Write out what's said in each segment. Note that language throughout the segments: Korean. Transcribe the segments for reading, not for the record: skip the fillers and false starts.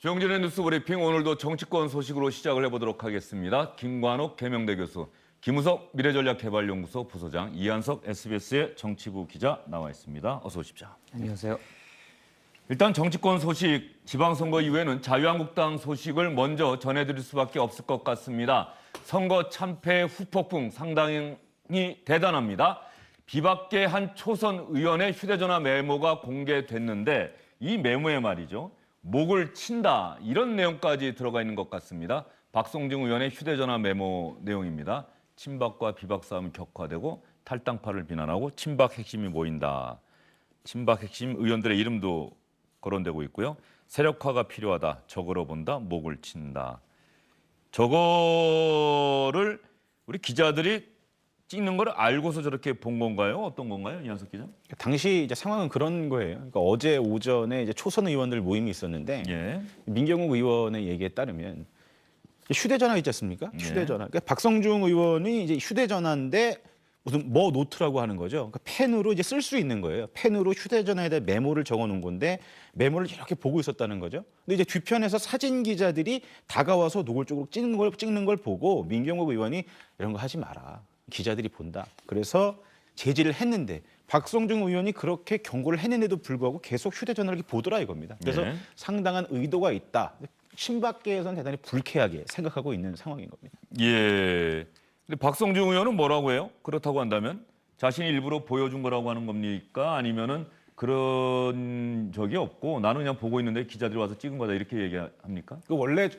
조영진의 뉴스 브리핑 오늘도 정치권 소식으로 시작을 해보도록 하겠습니다. 김관옥 계명대 교수, 김우석 미래전략개발연구소 부소장, 이한석 SBS의 정치부 기자 나와 있습니다. 어서 오십시오. 안녕하세요. 일단 정치권 소식, 지방선거 이후에는 자유한국당 소식을 먼저 전해드릴 수밖에 없을 것 같습니다. 선거 참패 후폭풍 상당히 대단합니다. 비박계 한 초선 의원의 휴대전화 메모가 공개됐는데 이 메모에 말이죠. 목을 친다 이런 내용까지 들어가 있는 것 같습니다. 박성중 의원의 휴대전화 메모 내용입니다. 친박과 비박 싸움이 격화되고 탈당파를 비난하고 친박 핵심이 모인다. 친박 핵심 의원들의 이름도 거론되고 있고요. 세력화가 필요하다. 적으로 본다. 목을 친다. 저거를 우리 기자들이 찍는 걸 알고서 저렇게 본 건가요? 어떤 건가요? 이한석 기자? 당시 이제 상황은 그런 거예요. 그러니까 어제 오전에 이제 초선 의원들 모임이 있었는데 예. 민경욱 의원의 얘기에 따르면 휴대전화 있지 않습니까? 예. 휴대전화. 그러니까 박성중 의원이 이제 휴대전화인데 무슨 뭐 노트라고 하는 거죠. 그러니까 펜으로 이제 쓸 수 있는 거예요. 펜으로 휴대전화에다 메모를 적어놓은 건데 메모를 이렇게 보고 있었다는 거죠. 근데 이제 뒤편에서 사진 기자들이 다가와서 노골적으로 찍는 걸 보고 민경욱 의원이 이런 거 하지 마라. 기자들이 본다. 그래서 제지를 했는데 박성중 의원이 그렇게 경고를 했는데도 불구하고 계속 휴대전화를 이렇게 보더라 이겁니다. 그래서 네. 상당한 의도가 있다. 친박계에서는 대단히 불쾌하게 생각하고 있는 상황인 겁니다. 예. 근데 박성중 의원은 뭐라고 해요? 그렇다고 한다면 자신이 일부러 보여준 거라고 하는 겁니까? 아니면은 그런 적이 없고 나는 그냥 보고 있는데 기자들이 와서 찍은 거다 이렇게 얘기합니까? 그 원래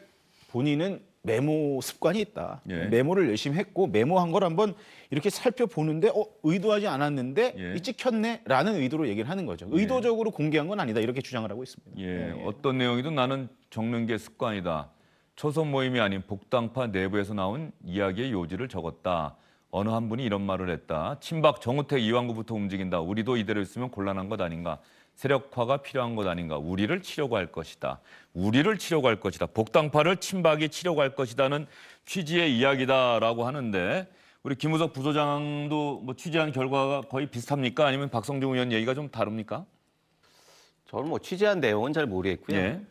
본인은 메모 습관이 있다. 예. 메모를 열심히 했고 메모한 걸 한번 이렇게 살펴보는데 의도하지 않았는데 예. 이 찍혔네라는 의도로 얘기를 하는 거죠. 의도적으로 공개한 건 아니다 이렇게 주장을 하고 있습니다. 예. 어떤 내용이든 나는 적는 게 습관이다. 초선 모임이 아닌 복당파 내부에서 나온 이야기의 요지를 적었다. 어느 한 분이 이런 말을 했다. 친박 정우택 이완구부터 움직인다. 우리도 이대로 있으면 곤란한 것 아닌가. 세력화가 필요한 것 아닌가. 우리를 치려고 할 것이다. 우리를 치려고 할 것이다. 복당파를 친박이 치려고 할 것이다는 취지의 이야기다라고 하는데 우리 김우석 부소장도 뭐 취재한 결과가 거의 비슷합니까? 아니면 박성중 의원 얘기가 좀 다릅니까? 저는 뭐 취재한 내용은 잘 모르겠고요. 예.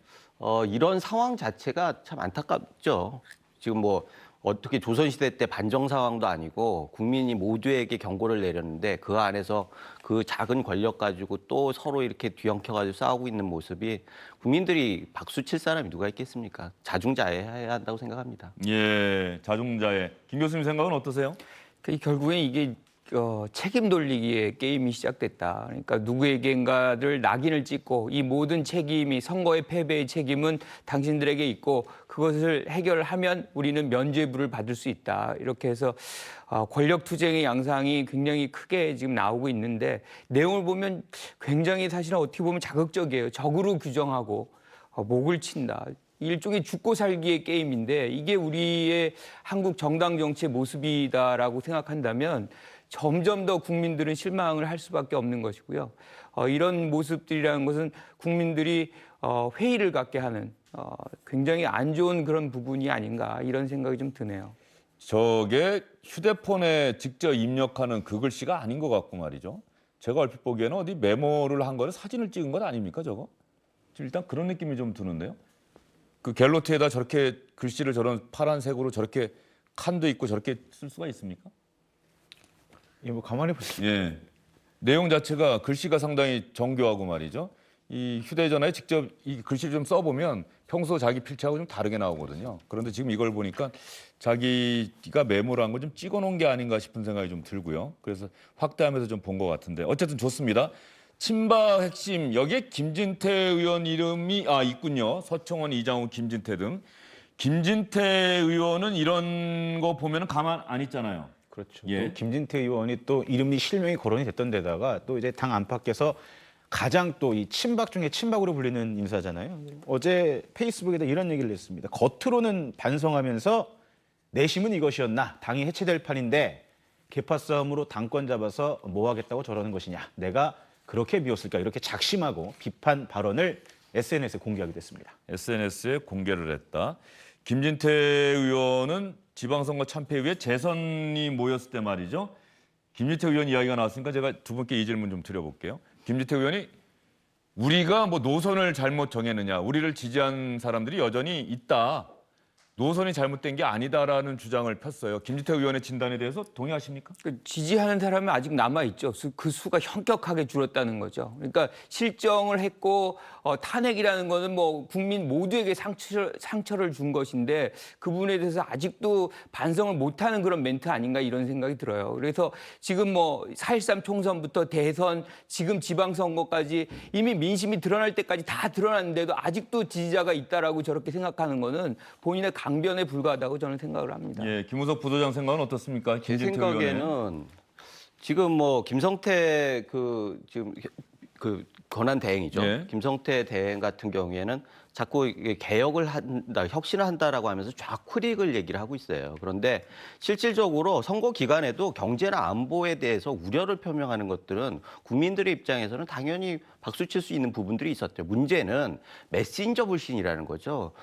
이런 상황 자체가 참 안타깝죠. 지금 뭐 어떻게 조선시대 때 반정 상황도 아니고 국민이 모두에게 경고를 내렸는데 그 안에서 그 작은 권력 가지고 또 서로 이렇게 뒤엉켜가지고 싸우고 있는 모습이 국민들이 박수 칠 사람이 누가 있겠습니까? 자중자애해야 한다고 생각합니다. 예. 자중자애. 김 교수님 생각은 어떠세요? 결국엔 이게 책임 돌리기의 게임이 시작됐다. 그러니까 누구에겐가를 낙인을 찍고 이 모든 책임이 선거의 패배의 책임은 당신들에게 있고 그것을 해결하면 우리는 면죄부를 받을 수 있다. 이렇게 해서 권력 투쟁의 양상이 굉장히 크게 지금 나오고 있는데 내용을 보면 굉장히 사실은 어떻게 보면 자극적이에요. 적으로 규정하고 목을 친다. 일종의 죽고 살기의 게임인데 이게 우리의 한국 정당 정치의 모습이다라고 생각한다면 점점 더 국민들은 실망을 할 수밖에 없는 것이고요. 이런 모습들이라는 것은 국민들이 회의를 갖게 하는 굉장히 안 좋은 그런 부분이 아닌가 이런 생각이 좀 드네요. 저게 휴대폰에 직접 입력하는 그 글씨가 아닌 것 같고 말이죠. 제가 얼핏 보기에는 어디 메모를 한 거는 사진을 찍은 것 아닙니까 저거? 지금 일단 그런 느낌이 좀 드는데요. 그 갤러티에다 저렇게 글씨를 저런 파란색으로 저렇게 칸도 있고 저렇게 쓸 수가 있습니까? 예, 뭐 가만히 보세요. 예. 내용 자체가 글씨가 상당히 정교하고 말이죠. 이 휴대전화에 직접 이 글씨를 좀 써보면 평소 자기 필체하고 좀 다르게 나오거든요. 그런데 지금 이걸 보니까 자기가 메모를 한 거 좀 찍어놓은 게 아닌가 싶은 생각이 좀 들고요. 그래서 확대하면서 좀 본 것 같은데 어쨌든 좋습니다. 친박 핵심 여기에 김진태 의원 이름이 있군요. 서청원, 이장우, 김진태 등. 김진태 의원은 이런 거 보면은 가만 안 있잖아요. 그렇죠. 예. 또 김진태 의원이 또 이름이 실명이 거론이 됐던 데다가 또 이제 당 안팎에서 가장 또 이 친박 중에 친박으로 불리는 인사잖아요. 어제 페이스북에다 이런 얘기를 했습니다. 겉으로는 반성하면서 내심은 이것이었나? 당이 해체될 판인데 계파 싸움으로 당권 잡아서 뭐 하겠다고 저러는 것이냐? 내가 그렇게 비웠을까? 이렇게 작심하고 비판 발언을 SNS에 공개하기도 했습니다. SNS에 공개를 했다. 김진태 의원은 지방선거 참패 이후에 재선이 모였을 때 말이죠. 김진태 의원 이야기가 나왔으니까 제가 두 분께 이 질문 좀 드려볼게요. 김진태 의원이 우리가 뭐 노선을 잘못 정했느냐, 우리를 지지한 사람들이 여전히 있다. 노선이 잘못된 게 아니다라는 주장을 폈어요. 김진태 의원의 진단에 대해서 동의하십니까? 그 지지하는 사람은 아직 남아 있죠. 그 수가 현격하게 줄었다는 거죠. 그러니까 실정을 했고 탄핵이라는 거는 뭐 국민 모두에게 상처를 준 것인데 그 부분에 대해서 아직도 반성을 못하는 그런 멘트 아닌가 이런 생각이 들어요. 그래서 지금 뭐 4.13 총선부터 대선, 지금 지방선거까지 이미 민심이 드러날 때까지 다 드러났는데도 아직도 지지자가 있다라고 저렇게 생각하는 거는 본인의 강변에 불과하다고 저는 생각을 합니다. 예, 김우석 부소장 생각은 어떻습니까? 제 김진태 의원의. 생각에는 지금 뭐 김성태 지금 권한 대행이죠. 예. 김성태 대행 같은 경우에는 자꾸 이게 개혁을 한다, 혁신을 한다라고 하면서 좌클릭을 얘기를 하고 있어요. 그런데 실질적으로 선거 기간에도 경제나 안보에 대해서 우려를 표명하는 것들은 국민들의 입장에서는 당연히 박수칠 수 있는 부분들이 있었죠. 문제는 메신저 불신이라는 거죠.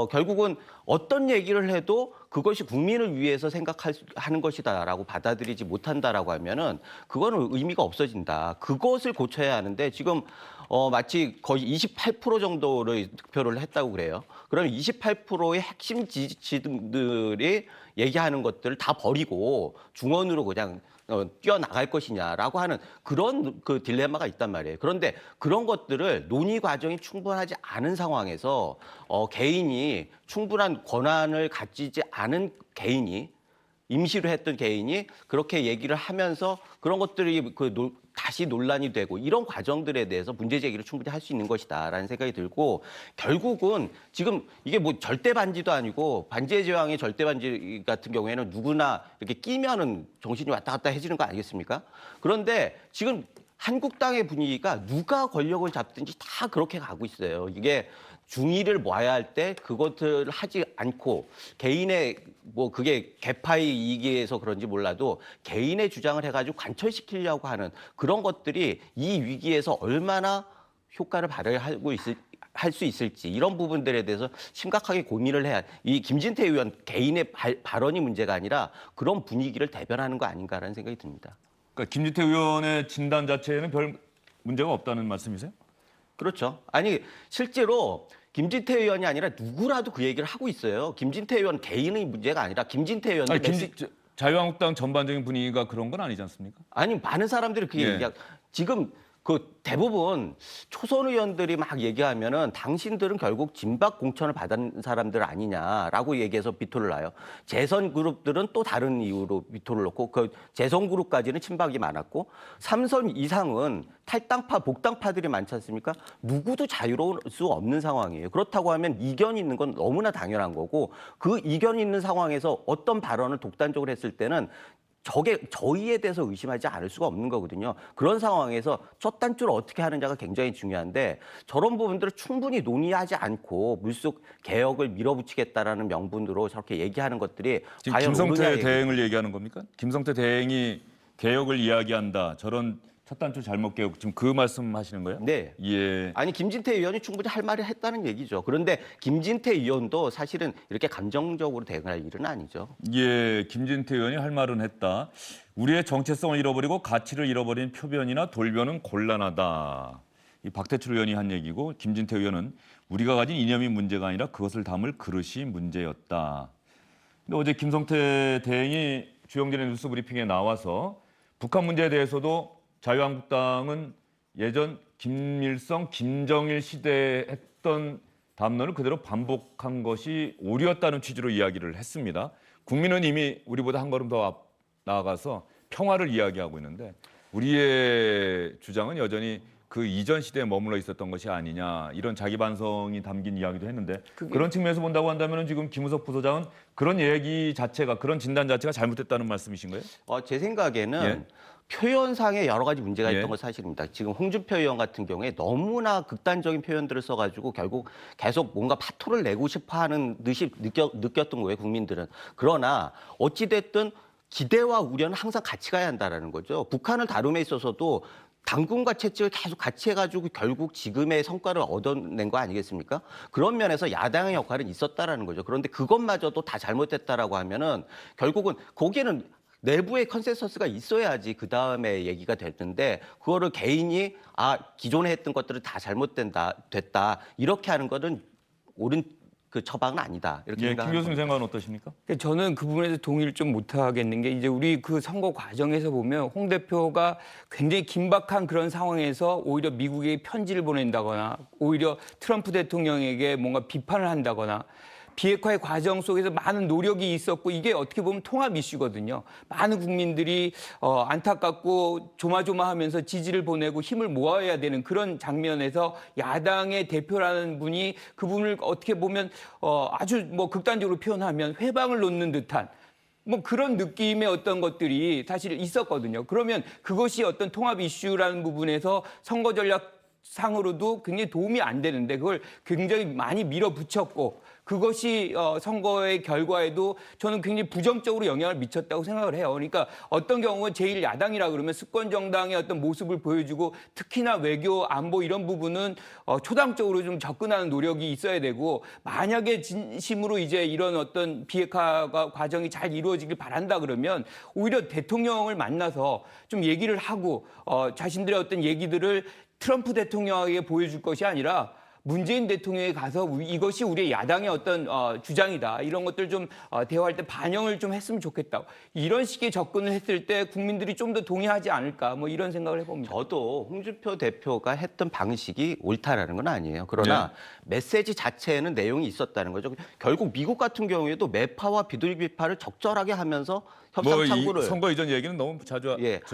결국은 어떤 얘기를 해도 그것이 국민을 위해서 생각하는 것이다라고 받아들이지 못한다라고 하면은 그거는 의미가 없어진다. 그것을 고쳐야 하는데 지금 마치 거의 28% 정도를 득표를 했다고 그래요. 그럼 28%의 핵심 지지층들이 얘기하는 것들을 다 버리고 중원으로 그냥 뛰어나갈 것이냐라고 하는 그런 그 딜레마가 있단 말이에요. 그런데 그런 것들을 논의 과정이 충분하지 않은 상황에서 개인이 충분한 권한을 가지지 않은 개인이 임시로 했던 개인이 그렇게 얘기를 하면서 그런 것들이 다시 논란이 되고 이런 과정들에 대해서 문제 제기를 충분히 할 수 있는 것이다라는 생각이 들고 결국은 지금 이게 뭐 절대 반지도 아니고 반지의 제왕의 절대 반지 같은 경우에는 누구나 이렇게 끼면은 정신이 왔다 갔다 해지는 거 아니겠습니까? 그런데 지금 한국당의 분위기가 누가 권력을 잡든지 다 그렇게 가고 있어요. 이게 중의를 모아야 할 때 그것들을 하지 않고 개인의 뭐 그게 개파의 이익에서 그런지 몰라도 개인의 주장을 해가지고 관철시키려고 하는 그런 것들이 이 위기에서 얼마나 효과를 할 수 있을지 이런 부분들에 대해서 심각하게 고민을 해야 이 김진태 의원 개인의 발언이 문제가 아니라 그런 분위기를 대변하는 거 아닌가라는 생각이 듭니다. 그러니까 김진태 의원의 진단 자체에는 별 문제가 없다는 말씀이세요? 그렇죠. 아니 실제로 김진태 의원이 아니라 누구라도 그 얘기를 하고 있어요. 김진태 의원 개인의 문제가 아니라 김진태 의원의 아니, 자유한국당 전반적인 분위기가 그런 건 아니지 않습니까? 아니 많은 사람들이 그 예. 얘기하고 지금 그 대부분 초선 의원들이 막 얘기하면은 당신들은 결국 진박 공천을 받은 사람들 아니냐라고 얘기해서 비토를 놔요. 재선 그룹들은 또 다른 이유로 비토를 놓고 그 재선 그룹까지는 친박이 많았고 3선 이상은 탈당파, 복당파들이 많지 않습니까? 누구도 자유로울 수 없는 상황이에요. 그렇다고 하면 이견이 있는 건 너무나 당연한 거고 그 이견이 있는 상황에서 어떤 발언을 독단적으로 했을 때는 저희에 대해서 의심하지 않을 수가 없는 거거든요. 그런 상황에서 첫 단추를 어떻게 하느냐가 굉장히 중요한데 저런 부분들을 충분히 논의하지 않고 물속 개혁을 밀어붙이겠다라는 명분으로 저렇게 얘기하는 것들이 지금 과연 김성태 대행을 얘기하는 겁니까? 김성태 대행이 개혁을 이야기한다. 저런 첫 단추 잘못 개혁 지금 그 말씀하시는 거예요? 네. 예. 아니 김진태 의원이 충분히 할 말을 했다는 얘기죠. 그런데 김진태 의원도 사실은 이렇게 감정적으로 대응할 일은 아니죠. 예, 김진태 의원이 할 말은 했다. 우리의 정체성을 잃어버리고 가치를 잃어버린 표변이나 돌변은 곤란하다. 이 박태출 의원이 한 얘기고 김진태 의원은 우리가 가진 이념이 문제가 아니라 그것을 담을 그릇이 문제였다. 근데 어제 김성태 대행이 주영진의 뉴스 브리핑에 나와서 북한 문제에 대해서도 자유한국당은 예전 김일성, 김정일 시대에 했던 담론을 그대로 반복한 것이 옳이었다는 취지로 이야기를 했습니다. 국민은 이미 우리보다 한 걸음 더 나아가서 평화를 이야기하고 있는데 우리의 주장은 여전히 그 이전 시대에 머물러 있었던 것이 아니냐 이런 자기 반성이 담긴 이야기도 했는데 그런 측면에서 본다고 한다면 지금 김우석 부소장은 그런 얘기 자체가 그런 진단 자체가 잘못됐다는 말씀이신 거예요? 제 생각에는 예. 표현상에 여러 가지 문제가 예. 있던 건 사실입니다. 지금 홍준표 의원 같은 경우에 너무나 극단적인 표현들을 써가지고 결국 계속 뭔가 파토를 내고 싶어하는 듯이 느꼈던 거예요, 국민들은. 그러나 어찌됐든 기대와 우려는 항상 같이 가야 한다라는 거죠. 북한을 다룸에 있어서도 당군과 채찍을 계속 같이 해가지고 결국 지금의 성과를 얻어낸 거 아니겠습니까? 그런 면에서 야당의 역할은 있었다라는 거죠. 그런데 그것마저도 다 잘못됐다라고 하면은 결국은 거기에는 내부의 컨센서스가 있어야지 그 다음에 얘기가 됐는데 그거를 개인이 기존에 했던 것들은 다 됐다 이렇게 하는 거는 옳은 그 처방은 아니다 이렇게 예, 김 생각합니다. 교수님 생각은 어떠십니까? 저는 그 부분에서 동의를 좀 못하겠는 게 이제 우리 그 선거 과정에서 보면 홍 대표가 굉장히 긴박한 그런 상황에서 오히려 미국에 편지를 보낸다거나 오히려 트럼프 대통령에게 뭔가 비판을 한다거나 비핵화의 과정 속에서 많은 노력이 있었고 이게 어떻게 보면 통합 이슈거든요. 많은 국민들이 안타깝고 조마조마하면서 지지를 보내고 힘을 모아야 되는 그런 장면에서 야당의 대표라는 분이 그분을 어떻게 보면 아주 뭐 극단적으로 표현하면 회방을 놓는 듯한 뭐 그런 느낌의 어떤 것들이 사실 있었거든요. 그러면 그것이 어떤 통합 이슈라는 부분에서 선거 전략 상으로도 굉장히 도움이 안 되는데 그걸 굉장히 많이 밀어붙였고 그것이 선거의 결과에도 저는 굉장히 부정적으로 영향을 미쳤다고 생각을 해요. 그러니까 어떤 경우는 제1야당이라 그러면 수권 정당의 어떤 모습을 보여주고 특히나 외교, 안보 이런 부분은 초당적으로 좀 접근하는 노력이 있어야 되고 만약에 진심으로 이제 이런 어떤 비핵화 과정이 잘 이루어지길 바란다 그러면 오히려 대통령을 만나서 좀 얘기를 하고 자신들의 어떤 얘기들을 트럼프 대통령에게 보여줄 것이 아니라 문재인 대통령에 가서 이것이 우리의 야당의 어떤 주장이다. 이런 것들 좀 대화할 때 반영을 좀 했으면 좋겠다. 이런 식의 접근을 했을 때 국민들이 좀 더 동의하지 않을까. 뭐 이런 생각을 해봅니다. 저도 홍준표 대표가 했던 방식이 옳다라는 건 아니에요. 그러나 메시지 자체에는 내용이 있었다는 거죠. 결국 미국 같은 경우에도 매파와 비둘기파를 적절하게 하면서 협상 창구를 선거 이전 얘기는 너무 자주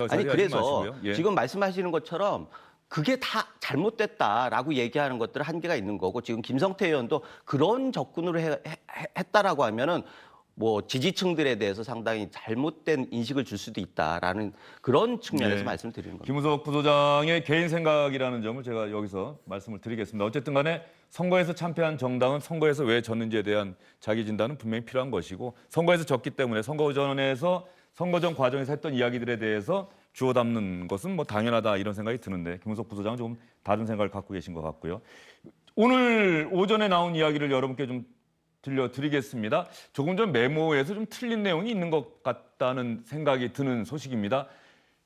아니 그래서 마시고요. 예. 지금 말씀하시는 것처럼 그게 다 잘못됐다라고 얘기하는 것들은 한계가 있는 거고 지금 김성태 의원도 그런 접근으로 했다라고 하면은 뭐 지지층들에 대해서 상당히 잘못된 인식을 줄 수도 있다라는 그런 측면에서 말씀을 드리는 겁니다. 김우석 부소장의 개인 생각이라는 점을 제가 여기서 말씀을 드리겠습니다. 어쨌든 간에 선거에서 참패한 정당은 선거에서 왜 졌는지에 대한 자기 진단은 분명히 필요한 것이고 선거에서 졌기 때문에 선거 전 과정에서 했던 이야기들에 대해서 주워 담는 것은 뭐 당연하다 이런 생각이 드는데 김우석 부소장은 조금 다른 생각을 갖고 계신 것 같고요. 오늘 오전에 나온 이야기를 여러분께 좀 들려드리겠습니다. 조금 전 메모에서 좀 틀린 내용이 있는 것 같다는 생각이 드는 소식입니다.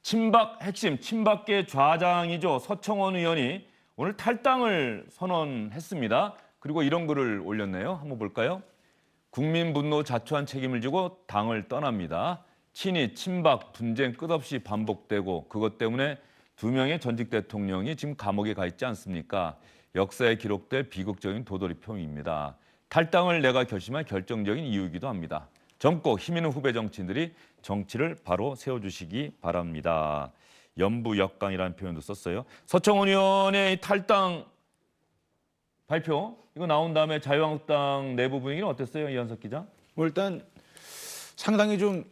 친박계 좌장이죠. 서청원 의원이 오늘 탈당을 선언했습니다. 그리고 이런 글을 올렸네요. 한번 볼까요? 국민 분노 자초한 책임을 지고 당을 떠납니다. 친이, 친박, 분쟁 끝없이 반복되고 그것 때문에 2명의 전직 대통령이 지금 감옥에 가 있지 않습니까? 역사에 기록될 비극적인 도돌이표입니다. 탈당을 내가 결심한 결정적인 이유이기도 합니다. 젊고 힘 있는 후배 정치인들이 정치를 바로 세워주시기 바랍니다. 연부역강이라는 표현도 썼어요. 서청원 의원의 탈당 발표 이거 나온 다음에 자유한국당 내부 분위기는 어땠어요, 이현석 기자? 뭐 일단 상당히 좀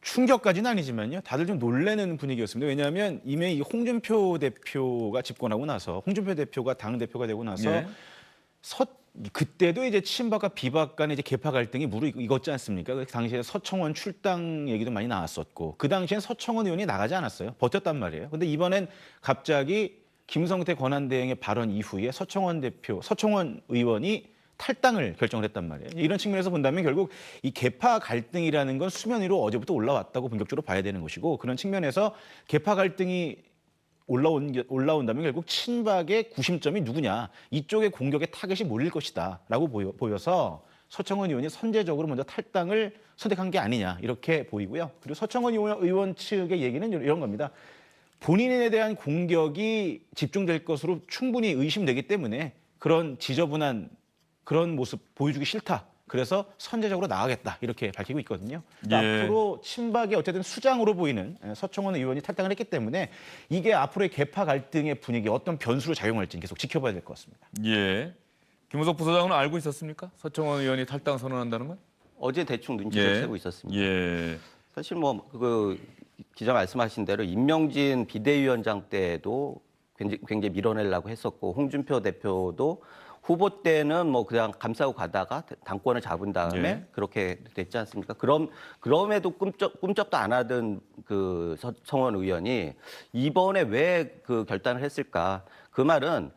충격까지는 아니지만요. 다들 좀 놀라는 분위기였습니다. 왜냐하면 이미 이 홍준표 대표가 집권하고 나서 홍준표 대표가 당 대표가 되고 나서 예. 그때도 이제 친박과 비박 간의 이제 계파 갈등이 무르익었지 않습니까? 그 당시에 서청원 출당 얘기도 많이 나왔었고 그 당시엔 서청원 의원이 나가지 않았어요. 버텼단 말이에요. 근데 이번엔 갑자기 김성태 권한대행의 발언 이후에 서청원 의원이 탈당을 결정을 했단 말이에요. 이런 측면에서 본다면 결국 이 계파 갈등이라는 건 수면 위로 어제부터 올라왔다고 본격적으로 봐야 되는 것이고 그런 측면에서 계파 갈등이 올라온다면 결국 친박의 구심점이 누구냐 이쪽의 공격의 타겟이 몰릴 것이다라고 보여서 서청원 의원이 선제적으로 먼저 탈당을 선택한 게 아니냐 이렇게 보이고요. 그리고 서청원 의원 측의 얘기는 이런 겁니다. 본인에 대한 공격이 집중될 것으로 충분히 의심되기 때문에 그런 지저분한 그런 모습 보여주기 싫다. 그래서 선제적으로 나가겠다 이렇게 밝히고 있거든요. 예. 앞으로 친박의 어쨌든 수장으로 보이는 서청원 의원이 탈당을 했기 때문에 이게 앞으로의 계파 갈등의 분위기 어떤 변수로 작용할지 계속 지켜봐야 될 것 같습니다. 예. 김우석 부소장은 알고 있었습니까? 서청원 의원이 탈당 선언한다는 건? 어제 대충 눈치를 채고 있었습니다. 예. 사실 뭐 그 기자 말씀하신 대로 임명진 비대위원장 때도 굉장히 밀어내려고 했었고 홍준표 대표도 후보 때는 뭐 그냥 감싸고 가다가 당권을 잡은 다음에 그렇게 됐지 않습니까? 그럼에도 꿈쩍도 안 하던 그 서청원 의원이 이번에 왜 그 결단을 했을까? 그 말은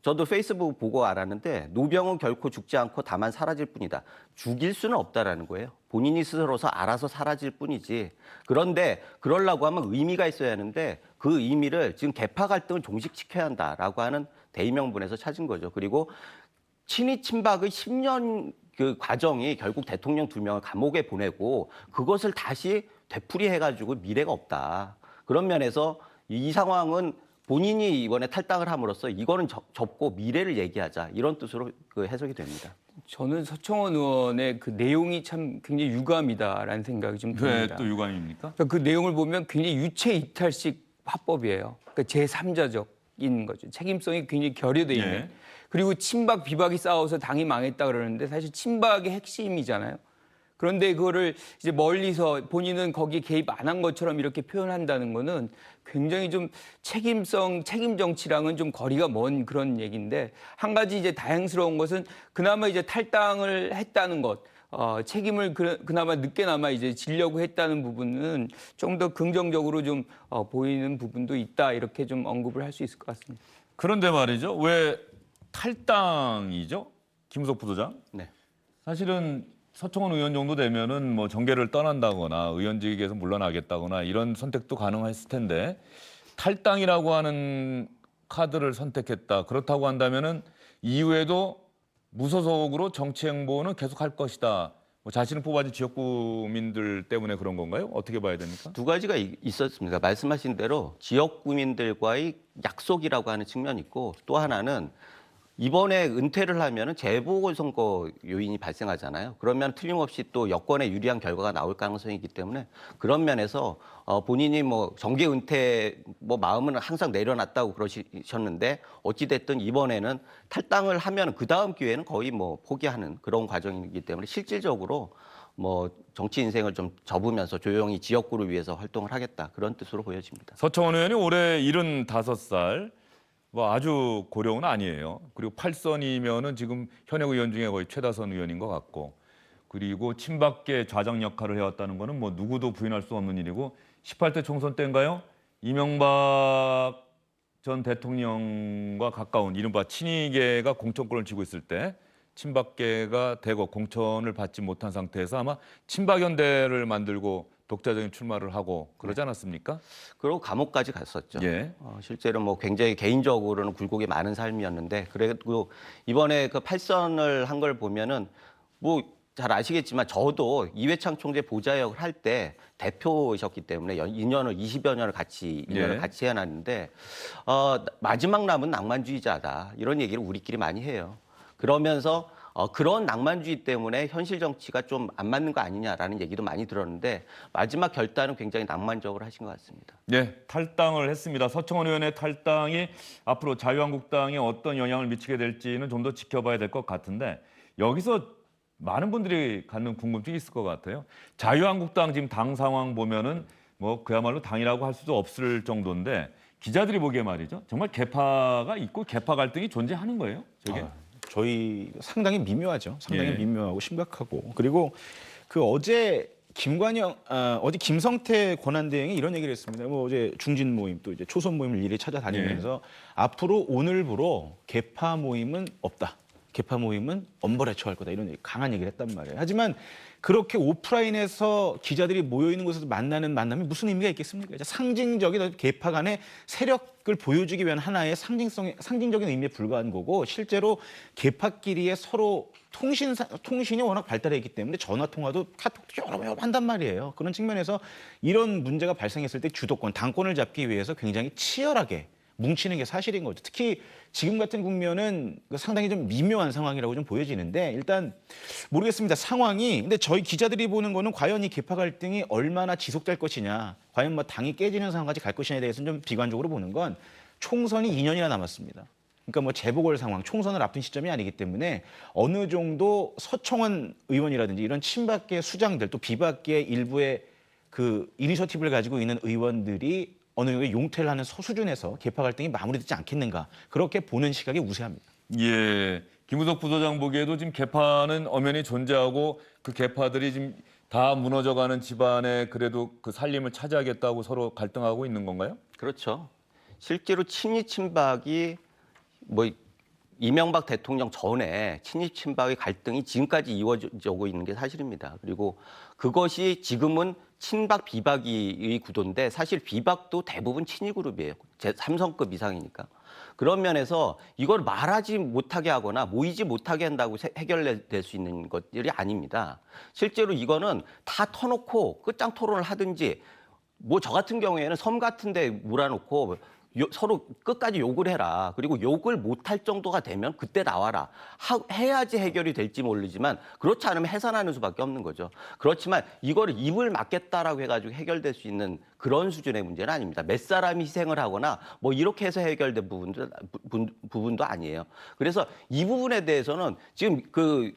저도 페이스북 보고 알았는데 노병은 결코 죽지 않고 다만 사라질 뿐이다. 죽일 수는 없다라는 거예요. 본인이 스스로서 알아서 사라질 뿐이지. 그런데 그러려고 하면 의미가 있어야 하는데 그 의미를 지금 계파 갈등을 종식시켜야 한다라고 하는 대의명분에서 찾은 거죠. 그리고 친위 친박의 10년 그 과정이 결국 대통령 2명을 감옥에 보내고 그것을 다시 되풀이해가지고 미래가 없다. 그런 면에서 이 상황은 본인이 이번에 탈당을 함으로써 이거는 접고 미래를 얘기하자 이런 뜻으로 그 해석이 됩니다. 저는 서청원 의원의 그 내용이 참 굉장히 유감이다라는 생각이 좀 왜 듭니다. 또 유감입니까? 그러니까 그 내용을 보면 굉장히 유체 이탈식 화법이에요. 그러니까 제3자적인 거죠. 책임성이 굉장히 결여돼 있는. 예. 그리고 친박 비박이 싸워서 당이 망했다 그러는데 사실 친박의 핵심이잖아요. 그런데 그거를 이제 멀리서 본인은 거기에 개입 안 한 것처럼 이렇게 표현한다는 거는 굉장히 좀 책임 정치랑은 좀 거리가 먼 그런 얘기인데 한 가지 이제 다행스러운 것은 그나마 이제 탈당을 했다는 것, 책임을 그나마 늦게나마 이제 지려고 했다는 부분은 좀 더 긍정적으로 좀 보이는 부분도 있다 이렇게 좀 언급을 할 수 있을 것 같습니다. 그런데 말이죠. 왜 탈당이죠? 김우석 부도장? 네. 사실은 서청원 의원 정도 되면은 뭐 정계를 떠난다거나 의원직에서 물러나겠다거나 이런 선택도 가능했을 텐데 탈당이라고 하는 카드를 선택했다. 그렇다고 한다면은 이후에도 무소속으로 정치 행보는 계속 할 것이다. 뭐 자신을 뽑아준 지역구민들 때문에 그런 건가요? 어떻게 봐야 됩니까? 두 가지가 있었습니다. 말씀하신 대로 지역구민들과의 약속이라고 하는 측면이 있고 또 하나는 이번에 은퇴를 하면은 재보궐선거 요인이 발생하잖아요. 그러면 틀림없이 또 여권에 유리한 결과가 나올 가능성이 있기 때문에 그런 면에서 본인이 뭐 정계 은퇴 뭐 마음은 항상 내려놨다고 그러셨는데 어찌 됐든 이번에는 탈당을 하면 그 다음 기회는 거의 뭐 포기하는 그런 과정이기 때문에 실질적으로 뭐 정치 인생을 좀 접으면서 조용히 지역구를 위해서 활동을 하겠다 그런 뜻으로 보여집니다. 서청원 의원이 올해 75살. 뭐 아주 고령은 아니에요. 그리고 8선이면은 지금 현역 의원 중에 거의 최다선 의원인 것 같고, 그리고 친박계 좌장 역할을 해왔다는 거는 뭐 누구도 부인할 수 없는 일이고, 18대 총선 때인가요? 이명박 전 대통령과 가까운 이른바 친이계가 공천권을 쥐고 있을 때 친박계가 대거 공천을 받지 못한 상태에서 아마 친박연대를 만들고 독자적인 출마를 하고 그러지 않았습니까? 그리고 감옥까지 갔었죠. 예. 실제로 뭐 굉장히 개인적으로는 굴곡이 많은 삶이었는데 그래도 이번에 그 8선을 한 걸 보면은 뭐 잘 아시겠지만 저도 이회창 총재 보좌역을 할 때 대표이셨기 때문에 2년을 20여 년을 같이 2년을 예. 같이 해놨는데 마지막 남은 낭만주의자다 이런 얘기를 우리끼리 많이 해요. 그러면서 그런 낭만주의 때문에 현실 정치가 좀 안 맞는 거 아니냐라는 얘기도 많이 들었는데 마지막 결단은 굉장히 낭만적으로 하신 것 같습니다. 네, 탈당을 했습니다. 서청원 의원의 탈당이 앞으로 자유한국당에 어떤 영향을 미치게 될지는 좀 더 지켜봐야 될 것 같은데 여기서 많은 분들이 갖는 궁금증이 있을 것 같아요. 자유한국당 지금 당 상황 보면은 뭐 그야말로 당이라고 할 수도 없을 정도인데 기자들이 보기에 말이죠. 정말 개파가 있고 개파 갈등이 존재하는 거예요. 저게? 저희 상당히 미묘하죠. 상당히 예. 미묘하고 심각하고 그리고 그 어제 어제 김성태 권한대행이 이런 얘기를 했습니다. 뭐 어제 중진 모임 또 이제 초선 모임을 일일이 찾아다니면서 앞으로 오늘부로 개파 모임은 없다. 개파 모임은 엄벌에 처할 거다 이런 강한 얘기를 했단 말이에요. 하지만 그렇게 오프라인에서 기자들이 모여 있는 곳에서 만나는 만남이 무슨 의미가 있겠습니까? 상징적인 개파 간의 세력을 보여주기 위한 하나의 상징적인 의미에 불과한 거고 실제로 개파끼리의 서로 통신이 워낙 발달해 있기 때문에 전화 통화도 카톡도 여러 번 한단 말이에요. 그런 측면에서 이런 문제가 발생했을 때 주도권, 당권을 잡기 위해서 굉장히 치열하게 뭉치는 게 사실인 거죠. 특히 지금 같은 국면은 상당히 좀 미묘한 상황이라고 좀 보여지는데 일단 모르겠습니다. 상황이. 근데 저희 기자들이 보는 거는 과연 이 개파 갈등이 얼마나 지속될 것이냐, 과연 뭐 당이 깨지는 상황까지 갈 것이냐에 대해서는 좀 비관적으로 보는 건 총선이 2년이나 남았습니다. 그러니까 뭐 재보궐 상황, 총선을 앞둔 시점이 아니기 때문에 어느 정도 서청원 의원이라든지 이런 친박계 수장들 또 비박계 일부의 그 이니셔티브를 가지고 있는 의원들이 어느 정도 용퇴를 하는 수준에서 개파 갈등이 마무리되지 않겠는가 그렇게 보는 시각이 우세합니다. 예, 김우석 부소장 보기에도 지금 개파는 엄연히 존재하고 그 개파들이 지금 다 무너져가는 집안에 그래도 그 살림을 차지하겠다고 서로 갈등하고 있는 건가요? 그렇죠. 실제로 친이 친박이 뭐 이명박 대통령 전에 친일 친박의 갈등이 지금까지 이어지고 있는 게 사실입니다. 그리고 그것이 지금은 친박 비박의 구도인데 사실 비박도 대부분 친일 그룹이에요. 삼성급 이상이니까. 그런 면에서 이걸 말하지 못하게 하거나 모이지 못하게 한다고 해결될 수 있는 것들이 아닙니다. 실제로 이거는 다 터놓고 끝장 토론을 하든지 뭐 저 같은 경우에는 섬 같은 데 몰아놓고 서로 끝까지 욕을 해라. 그리고 욕을 못할 정도가 되면 그때 나와라. 해야지 해결이 될지 모르지만 그렇지 않으면 해산하는 수밖에 없는 거죠. 그렇지만 이거를 입을 막겠다라고 해가지고 해결될 수 있는 그런 수준의 문제는 아닙니다. 몇 사람이 희생을 하거나 뭐 이렇게 해서 해결된 부분도 아니에요. 그래서 이 부분에 대해서는 지금 그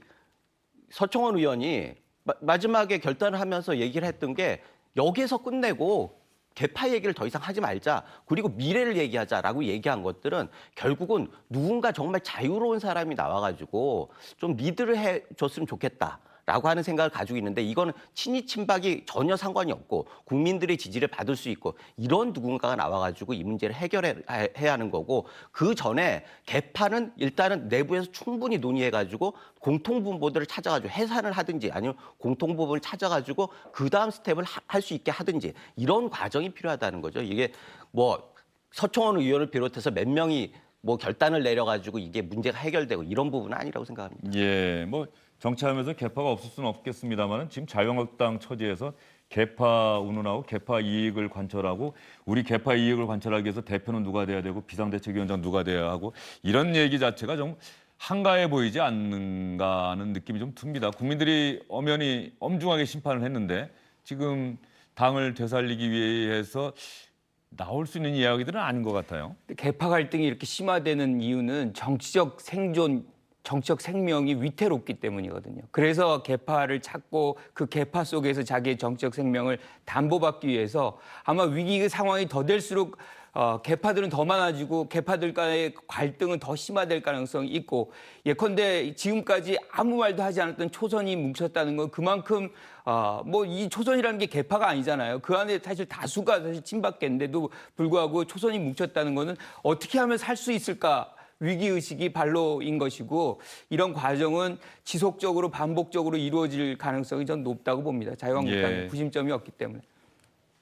서청원 의원이 마지막에 결단을 하면서 얘기를 했던 게 여기에서 끝내고 개파 얘기를 더 이상 하지 말자. 그리고 미래를 얘기하자라고 얘기한 것들은 결국은 누군가 정말 자유로운 사람이 나와가지고 좀 리드를 해줬으면 좋겠다라고 하는 생각을 가지고 있는데 이거는 친이 친박이 전혀 상관이 없고 국민들의 지지를 받을 수 있고 이런 누군가가 나와가지고 이 문제를 해결해야 하는 거고 그 전에 개파는 일단은 내부에서 충분히 논의해가지고 공통분모들을 찾아가지고 해산을 하든지 아니면 공통부분을 찾아가지고 그 다음 스텝을 할 수 있게 하든지 이런 과정이 필요하다는 거죠. 이게 뭐 서청원 의원을 비롯해서 몇 명이 뭐 결단을 내려가지고 이게 문제가 해결되고 이런 부분은 아니라고 생각합니다. 예, 뭐 정치하면서 개파가 없을 수는 없겠습니다만 지금 자유한국당 처지에서 개파 운운하고 개파 이익을 관철하고 우리 개파 이익을 관철하기 위해서 대표는 누가 돼야 되고 비상대책위원장 누가 돼야 하고 이런 얘기 자체가 좀 한가해 보이지 않는가 하는 느낌이 좀 듭니다. 국민들이 엄연히 엄중하게 심판을 했는데 지금 당을 되살리기 위해서 나올 수 있는 이야기들은 아닌 것 같아요. 개파 갈등이 이렇게 심화되는 이유는 정치적 생존, 정치적 생명이 위태롭기 때문이거든요. 그래서 개파를 찾고 그 개파 속에서 자기의 정치적 생명을 담보받기 위해서 아마 위기 상황이 더 될수록 개파들은 더 많아지고 개파들 간의 갈등은 더 심화될 가능성이 있고 예컨대 지금까지 아무 말도 하지 않았던 초선이 뭉쳤다는 건 그만큼 뭐 이 초선이라는 게 개파가 아니잖아요. 그 안에 사실 다수가 사실 친박계인데도 불구하고 초선이 뭉쳤다는 거는 어떻게 하면 살 수 있을까? 위기의식이 발로인 것이고 이런 과정은 지속적으로 반복적으로 이루어질 가능성이 전 높다고 봅니다. 자유한국당의 구심점이 없기 때문에.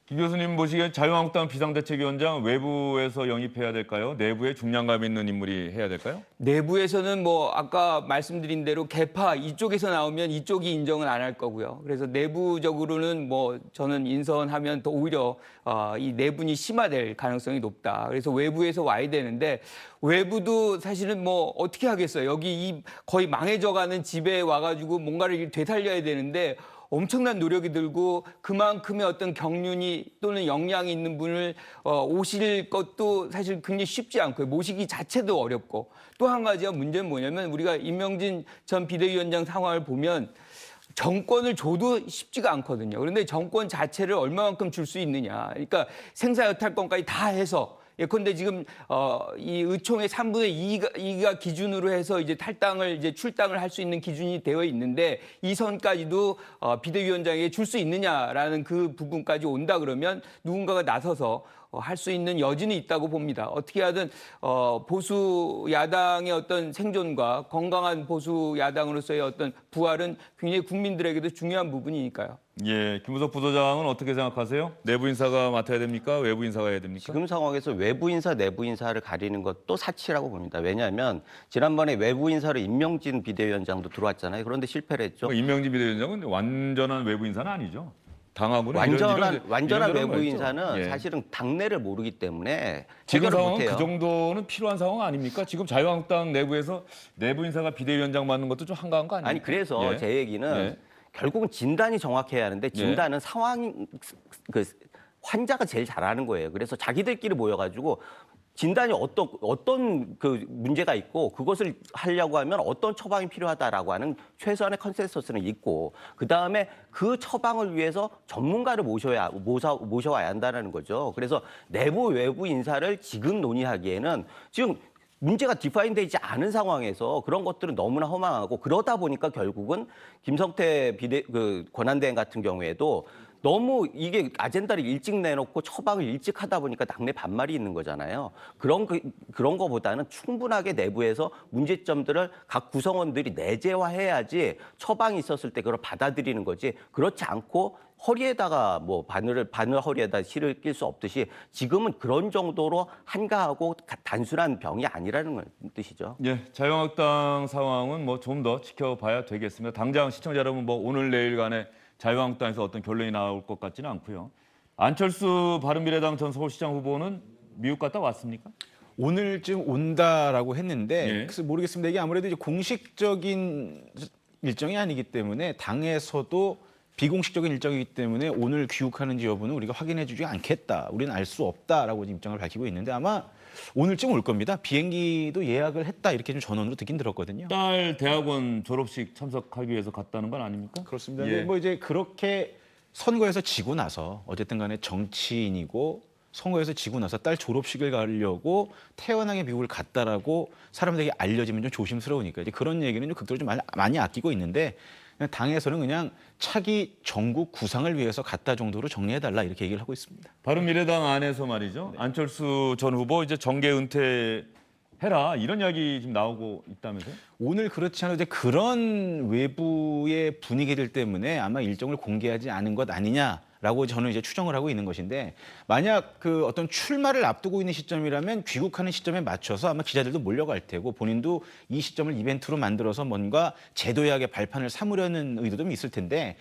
김 교수님 보시기에 자유한국당 비상대책위원장 외부에서 영입해야 될까요? 내부에 중량감 있는 인물이 해야 될까요? 내부에서는 뭐 아까 말씀드린 대로 개파 이쪽에서 나오면 이쪽이 인정은 안 할 거고요. 그래서 내부적으로는 뭐 저는 인선하면 더 오히려 이 내분이 심화될 가능성이 높다. 그래서 외부에서 와야 되는데 외부도 사실은 뭐 어떻게 하겠어요. 여기 이 거의 망해져가는 집에 와가지고 뭔가를 되살려야 되는데 엄청난 노력이 들고 그만큼의 어떤 경륜이 또는 역량이 있는 분을 오실 것도 사실 굉장히 쉽지 않고요. 모시기 자체도 어렵고 또 한 가지가 문제는 뭐냐면 우리가 임명진 전 비대위원장 상황을 보면 정권을 줘도 쉽지가 않거든요. 그런데 정권 자체를 얼마만큼 줄 수 있느냐. 그러니까 생사여탈권까지 다 해서 예컨대 지금 이 의총의 3분의 2가 기준으로 해서 이제 이제 출당을 할 수 있는 기준이 되어 있는데 이 선까지도 비대위원장에게 줄 수 있느냐라는 그 부분까지 온다 그러면 누군가가 나서서 할 수 있는 여지는 있다고 봅니다. 어떻게 하든 보수 야당의 어떤 생존과 건강한 보수 야당으로서의 어떤 부활은 굉장히 국민들에게도 중요한 부분이니까요. 예, 김우석 부소장은 어떻게 생각하세요? 내부 인사가 맡아야 됩니까? 외부 인사가 해야 됩니까? 지금 상황에서 외부 인사, 내부 인사를 가리는 것도 사치라고 봅니다. 왜냐하면 지난번에 외부 인사로 임명진 비대위원장도 들어왔잖아요. 그런데 실패를 했죠. 임명진 비대위원장은 완전한 외부 인사는 아니죠. 당하고는 완전한 외부 거였죠. 인사는 예. 사실은 당내를 모르기 때문에 지금 해결을 상황은 못해요. 그 정도는 필요한 상황 아닙니까? 지금 자유한국당 내부에서 내부 인사가 비대위원장 맡는 것도 좀 한가한 거 아닙니까? 아니 그래서 예. 제 얘기는 예. 결국은 진단이 정확해야 하는데 진단은 상황 그 환자가 제일 잘하는 거예요. 그래서 자기들끼리 모여가지고 진단이 어떤 그 문제가 있고 그것을 하려고 하면 어떤 처방이 필요하다라고 하는 최소한의 컨센서스는 있고 그 다음에 그 처방을 위해서 전문가를 모셔와야 한다는 거죠. 그래서 내부 외부 인사를 지금 논의하기에는 지금 문제가 디파인되지 않은 상황에서 그런 것들은 너무나 허망하고 그러다 보니까 결국은 김성태 권한대행 같은 경우에도 너무 이게 아젠다를 일찍 내놓고 처방을 일찍 하다 보니까 당내 반말이 있는 거잖아요. 그런 거보다는 충분하게 내부에서 문제점들을 각 구성원들이 내재화해야지 처방이 있었을 때 그걸 받아들이는 거지. 그렇지 않고 허리에다가 뭐 바늘 허리에다 실을 낄 수 없듯이 지금은 그런 정도로 한가하고 단순한 병이 아니라는 뜻이죠. 예, 자유한국당 상황은 뭐 좀 더 지켜봐야 되겠습니다. 당장 시청자 여러분 뭐 오늘 내일간에 자유한국당에서 어떤 결론이 나올 것 같지는 않고요. 안철수 바른미래당 전 서울시장 후보는 미국 갔다 왔습니까? 오늘쯤 온다라고 했는데 예. 그래서 모르겠습니다. 이게 아무래도 이제 공식적인 일정이 아니기 때문에 당에서도 비공식적인 일정이기 때문에 오늘 귀국하는지 여부는 우리가 확인해주지 않겠다. 우리는 알 수 없다라고 입장을 밝히고 있는데 아마 오늘쯤 올 겁니다. 비행기도 예약을 했다 이렇게 좀 전원으로 듣긴 들었거든요. 딸 대학원 졸업식 참석하기 위해서 갔다는 건 아닙니까? 그렇습니다. 예. 뭐 이제 그렇게 선거에서 지고 나서 어쨌든 간에 정치인이고 선거에서 지고 나서 딸 졸업식을 가려고 태어나게 미국을 갔다라고 사람들에게 알려지면 좀 조심스러우니까 이제 그런 얘기는 좀 극도로 좀 많이 아끼고 있는데 그냥 당에서는 그냥 차기 전국 구상을 위해서 갔다 정도로 정리해달라 이렇게 얘기를 하고 있습니다. 바른미래당 안에서 말이죠. 안철수 전 후보 이제 정계 은퇴해라 이런 이야기 지금 나오고 있다면서요? 오늘 그렇지 않아도 이제 그런 외부의 분위기들 때문에 아마 일정을 공개하지 않은 것 아니냐라고 저는 이제 추정을 하고 있는 것인데 만약 그 어떤 출마를 앞두고 있는 시점이라면 귀국하는 시점에 맞춰서 아마 기자들도 몰려갈 테고 본인도 이 시점을 이벤트로 만들어서 뭔가 제도약의 발판을 삼으려는 의도도 좀 있을 텐데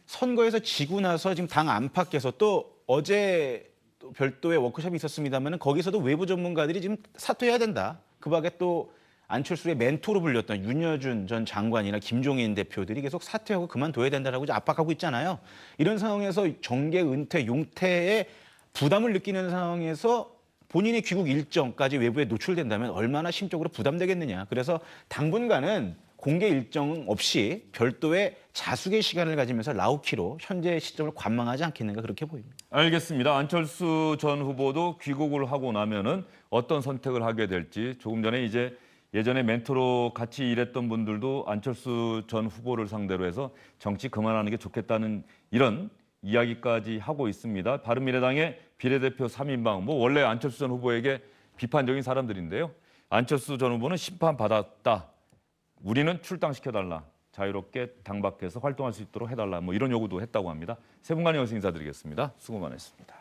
선거에서 지고 나서 지금 당 안팎에서 또 어제 또 별도의 워크숍이 있었습니다만 거기서도 외부 전문가들이 지금 사퇴해야 된다. 그 밖에 또 안철수의 멘토로 불렸던 윤여준 전 장관이나 김종인 대표들이 계속 사퇴하고 그만둬야 된다라고 이제 압박하고 있잖아요. 이런 상황에서 정계 은퇴, 용퇴에 부담을 느끼는 상황에서 본인의 귀국 일정까지 외부에 노출된다면 얼마나 심적으로 부담되겠느냐. 그래서 당분간은 공개 일정 없이 별도의 자숙의 시간을 가지면서 라우키로 현재 시점을 관망하지 않겠는가 그렇게 보입니다. 알겠습니다. 안철수 전 후보도 귀국을 하고 나면은 어떤 선택을 하게 될지 조금 전에 이제 예전에 멘토로 같이 일했던 분들도 안철수 전 후보를 상대로 해서 정치 그만하는 게 좋겠다는 이런 이야기까지 하고 있습니다. 바른미래당의 비례대표 3인방, 뭐 원래 안철수 전 후보에게 비판적인 사람들인데요. 안철수 전 후보는 심판받았다. 우리는 출당시켜달라. 자유롭게 당 밖에서 활동할 수 있도록 해달라. 뭐 이런 요구도 했다고 합니다. 세 분간 여기서 인사드리겠습니다. 수고 많으셨습니다.